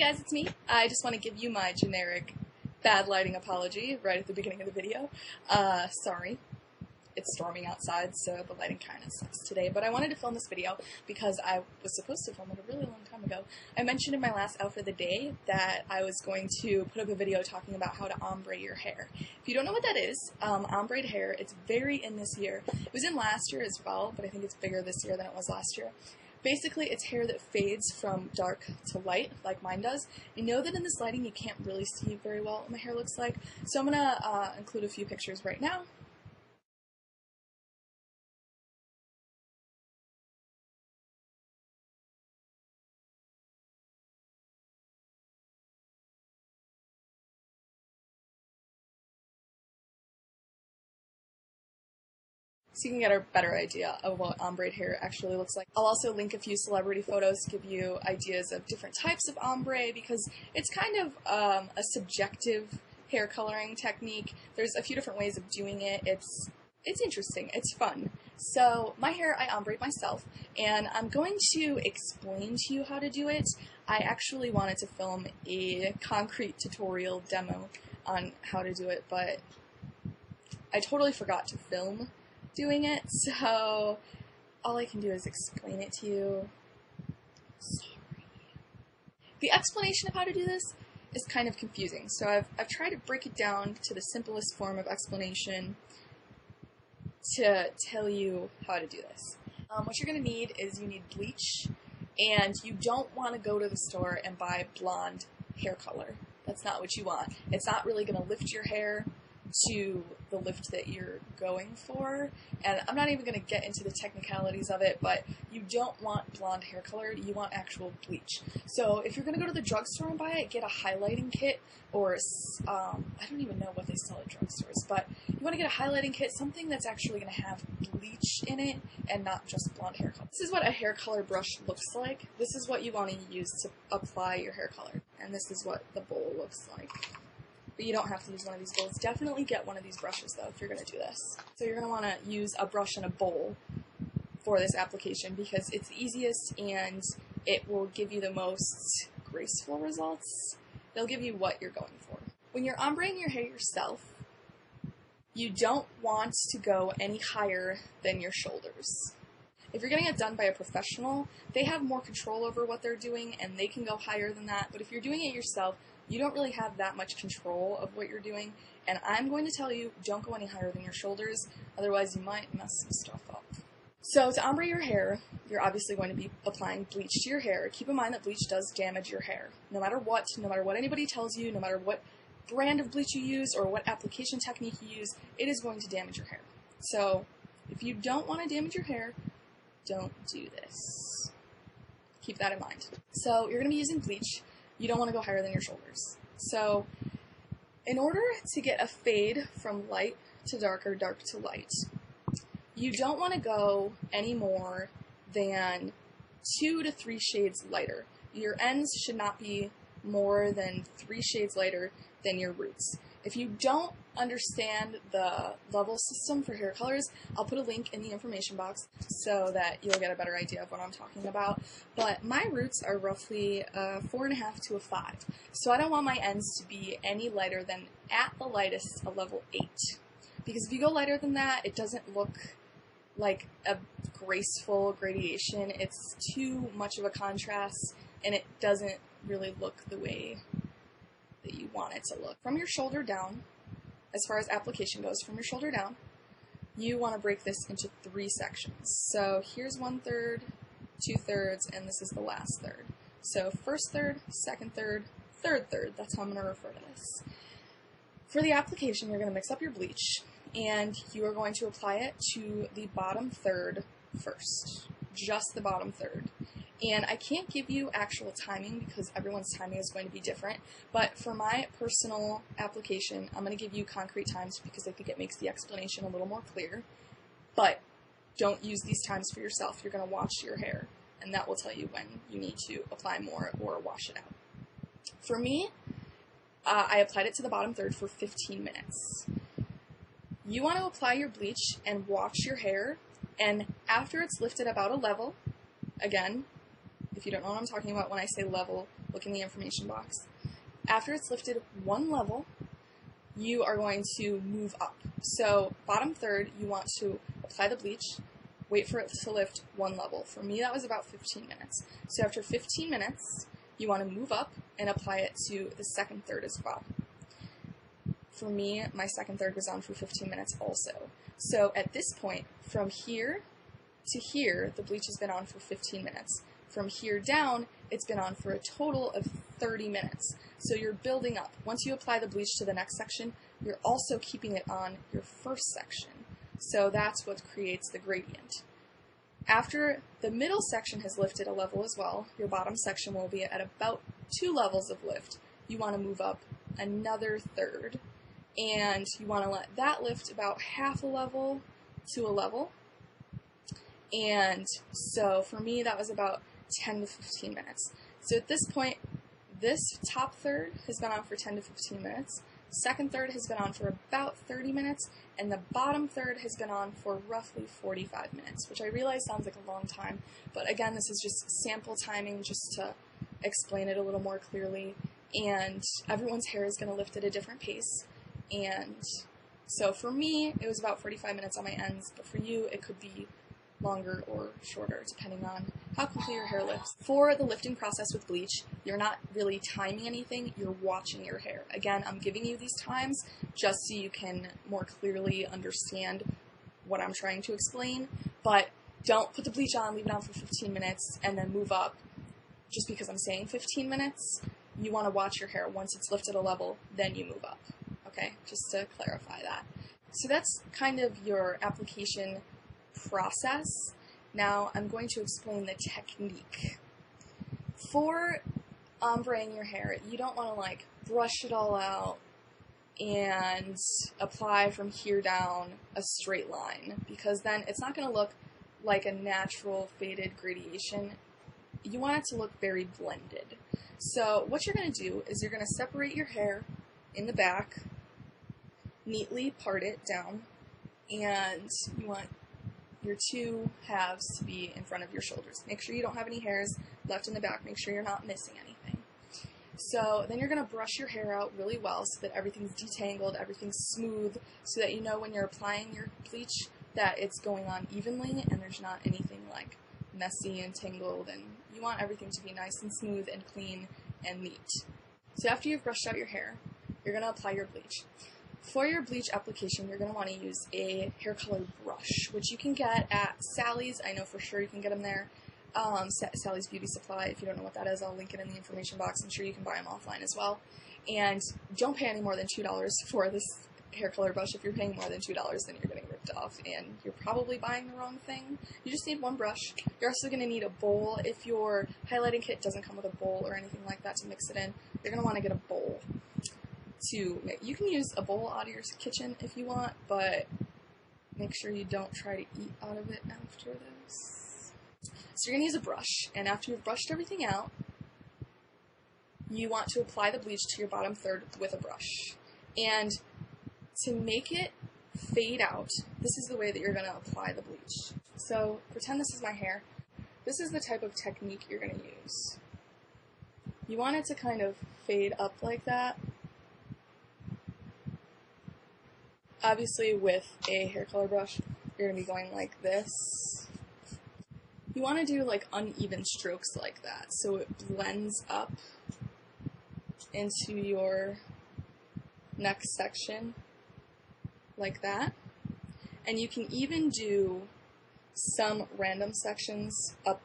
guys, it's me. I just want to give you my generic bad lighting apology right at the beginning of the video. Sorry. It's storming outside, so the lighting kind of sucks today, but I wanted to film this video because I was supposed to film it a really long time ago. I mentioned in my last outfit of the day that I was going to put up a video talking about how to ombre your hair. If you don't know what that is, ombre hair, it's very in this year. It was in last year as well, but I think it's bigger this year than it was last year. Basically, it's hair that fades from dark to light, like mine does. I know that in this lighting you can't really see very well what my hair looks like, so I'm going to include a few pictures right now. So you can get a better idea of what ombre hair actually looks like. I'll also link a few celebrity photos to give you ideas of different types of ombre because it's kind of a subjective hair coloring technique. There's a few different ways of doing it. It's interesting. It's fun. So my hair, I ombre myself, and I'm going to explain to you how to do it. I actually wanted to film a concrete tutorial demo on how to do it, but I totally forgot to film doing it, so all I can do is explain it to you. Sorry. The explanation of how to do this is kind of confusing, so I've tried to break it down to the simplest form of explanation to tell you how to do this. What you're going to need is you need bleach, and you don't want to go to the store and buy blonde hair color. That's not what you want. It's not really going to lift your hair to the lift that you're going for, and I'm not even going to get into the technicalities of it, but you don't want blonde hair color, you want actual bleach. So if you're going to go to the drugstore and buy it, get a highlighting kit, or I don't even know what they sell at drugstores, but you want to get a highlighting kit, something that's actually going to have bleach in it and not just blonde hair color. This is what a hair color brush looks like. This is what you want to use to apply your hair color, and this is what the bowl looks like. But you don't have to use one of these bowls. Definitely get one of these brushes, though, if you're going to do this. So you're going to want to use a brush and a bowl for this application because it's the easiest and it will give you the most graceful results. It'll give you what you're going for. When you're ombreing your hair yourself, you don't want to go any higher than your shoulders. If you're getting it done by a professional, they have more control over what they're doing and they can go higher than that. But if you're doing it yourself, you don't really have that much control of what you're doing, and I'm going to tell you, don't go any higher than your shoulders, otherwise you might mess some stuff up. So to ombre your hair, you're obviously going to be applying bleach to your hair. Keep in mind that bleach does damage your hair. No matter what anybody tells you, no matter what brand of bleach you use or what application technique you use, it is going to damage your hair. So if you don't want to damage your hair, don't do this. Keep that in mind. So you're going to be using bleach. You don't want to go higher than your shoulders. So in order to get a fade from light to dark or dark to light, you don't want to go any more than 2 to 3 shades lighter. Your ends should not be more than 3 shades lighter than your roots. If you don't understand the level system for hair colors, I'll put a link in the information box so that you'll get a better idea of what I'm talking about. But my roots are roughly a 4.5 to a 5. So I don't want my ends to be any lighter than, at the lightest, a level 8. Because if you go lighter than that, it doesn't look like a graceful gradation. It's too much of a contrast, and it doesn't really look the way that you want it to look. From your shoulder down, as far as application goes, from your shoulder down, you want to break this into 3 sections. So here's 1/3, 2/3, and this is the last third. So first third, second third, third third. That's how I'm going to refer to this. For the application, you're going to mix up your bleach, and you are going to apply it to the bottom third first. Just the bottom third. And I can't give you actual timing because everyone's timing is going to be different, but for my personal application, I'm going to give you concrete times because I think it makes the explanation a little more clear, but don't use these times for yourself. You're going to wash your hair, and that will tell you when you need to apply more or wash it out. For me, I applied it to the bottom third for 15 minutes. You want to apply your bleach and wash your hair, and after it's lifted about a level, again, if you don't know what I'm talking about when I say level, look in the information box. After it's lifted one level, you are going to move up. So bottom third, you want to apply the bleach, wait for it to lift one level. For me, that was about 15 minutes. So after 15 minutes, you want to move up and apply it to the second third as well. For me, my second third was on for 15 minutes also. So at this point, from here to here, the bleach has been on for 15 minutes. From here down, it's been on for a total of 30 minutes. So you're building up. Once you apply the bleach to the next section, you're also keeping it on your first section. So that's what creates the gradient. After the middle section has lifted a level as well, your bottom section will be at about 2 levels of lift. You want to move up another third, and you want to let that lift about half a level to a level. And so for me, that was about 10 to 15 minutes. So at this point, this top third has been on for 10 to 15 minutes, second third has been on for about 30 minutes, and the bottom third has been on for roughly 45 minutes, which I realize sounds like a long time, but again, this is just sample timing just to explain it a little more clearly, and everyone's hair is going to lift at a different pace, and so for me, it was about 45 minutes on my ends, but for you, it could be longer or shorter, depending on how quickly your hair lifts. For the lifting process with bleach, you're not really timing anything, you're watching your hair. Again, I'm giving you these times just so you can more clearly understand what I'm trying to explain, but don't put the bleach on, leave it on for 15 minutes, and then move up. Just because I'm saying 15 minutes, you want to watch your hair. Once it's lifted a level, then you move up. Okay, just to clarify that. So that's kind of your application process. Now I'm going to explain the technique. For ombre-ing your hair, you don't want to like brush it all out and apply from here down a straight line, because then it's not going to look like a natural faded gradation. You want it to look very blended. So what you're going to do is you're going to separate your hair in the back, neatly part it down, and you want your two halves to be in front of your shoulders. Make sure you don't have any hairs left in the back. Make sure you're not missing anything. So then you're going to brush your hair out really well so that everything's detangled, everything's smooth, so that you know when you're applying your bleach that it's going on evenly and there's not anything like messy and tangled, and you want everything to be nice and smooth and clean and neat. So after you've brushed out your hair, you're going to apply your bleach. For your bleach application, you're going to want to use a hair color brush, which you can get at Sally's. I know for sure you can get them there. Sally's Beauty Supply. If you don't know what that is, I'll link it in the information box. I'm sure you can buy them offline as well. And don't pay any more than $2 for this hair color brush. If you're paying more than $2, then you're getting ripped off, and you're probably buying the wrong thing. You just need one brush. You're also going to need a bowl. If your highlighting kit doesn't come with a bowl or anything like that to mix it in, you're going to want to get a bowl. You can use a bowl out of your kitchen if you want, but make sure you don't try to eat out of it after this. So you're going to use a brush, and after you've brushed everything out, you want to apply the bleach to your bottom third with a brush. And to make it fade out, this is the way that you're going to apply the bleach. So pretend this is my hair. This is the type of technique you're going to use. You want it to kind of fade up like that. Obviously, with a hair color brush, you're going to be going like this. You want to do like uneven strokes like that, so it blends up into your next section like that. And you can even do some random sections up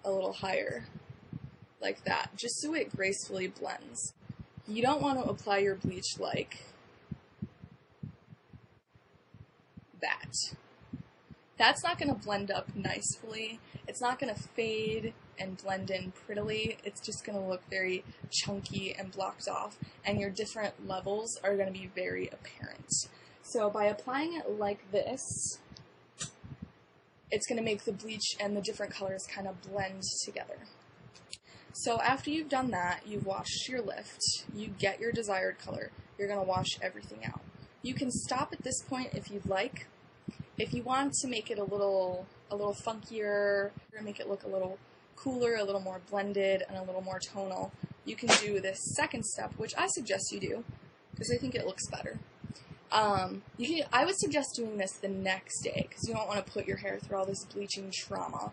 a little higher like that, just so it gracefully blends. You don't want to apply your bleach like that. That's not going to blend up nicely. It's not going to fade and blend in prettily. It's just going to look very chunky and blocked off, and your different levels are going to be very apparent. So by applying it like this, it's going to make the bleach and the different colors kind of blend together. So after you've done that, you've washed your lift, you get your desired color, you're going to wash everything out. You can stop at this point if you'd like. If you want to make it a little funkier, or make it look a little cooler, a little more blended, and a little more tonal, you can do this second step, which I suggest you do, because I think it looks better. I would suggest doing this the next day, because you don't want to put your hair through all this bleaching trauma.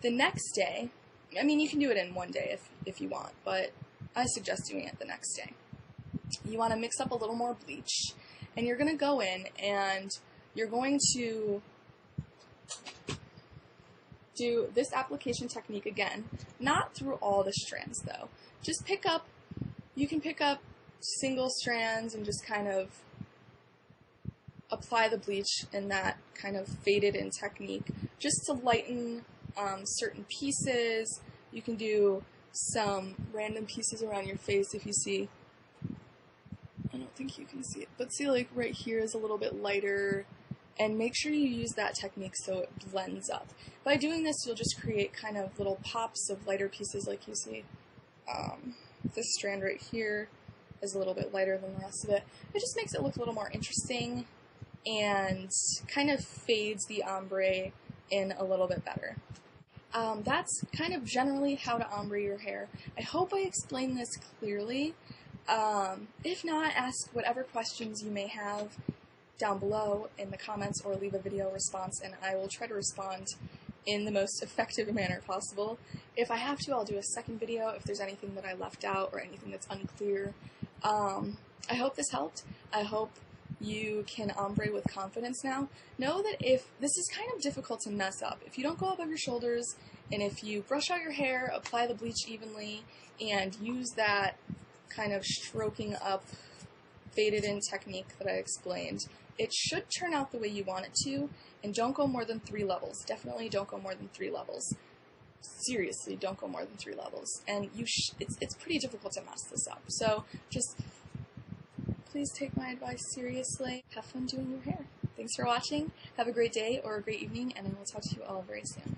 The next day, I mean, you can do it in one day if you want, but I suggest doing it the next day. You want to mix up a little more bleach, and you're going to go in and you're going to do this application technique again, not through all the strands though. Just you can pick up single strands and just kind of apply the bleach in that kind of faded in technique just to lighten certain pieces. You can do some random pieces around your face if you see. I don't think you can see it, but see, like right here is a little bit lighter, and make sure you use that technique so it blends up. By doing this, you'll just create kind of little pops of lighter pieces like you see. This strand right here is a little bit lighter than the rest of it. It just makes it look a little more interesting and kind of fades the ombre in a little bit better. That's kind of generally how to ombre your hair. I hope I explained this clearly. If not, ask whatever questions you may have down below in the comments or leave a video response, and I will try to respond in the most effective manner possible. If I have to, I'll do a second video if there's anything that I left out or anything that's unclear. I hope this helped. I hope you can ombre with confidence now. Know that if this is kind of difficult to mess up, if you don't go above your shoulders, and if you brush out your hair, apply the bleach evenly, and use that kind of stroking up, faded in technique that I explained, it should turn out the way you want it to, and don't go more than 3 levels. Definitely don't go more than 3 levels. Seriously, don't go more than 3 levels. And it's pretty difficult to mess this up. So just please take my advice seriously. Have fun doing your hair. Thanks for watching. Have a great day or a great evening, and I will talk to you all very soon.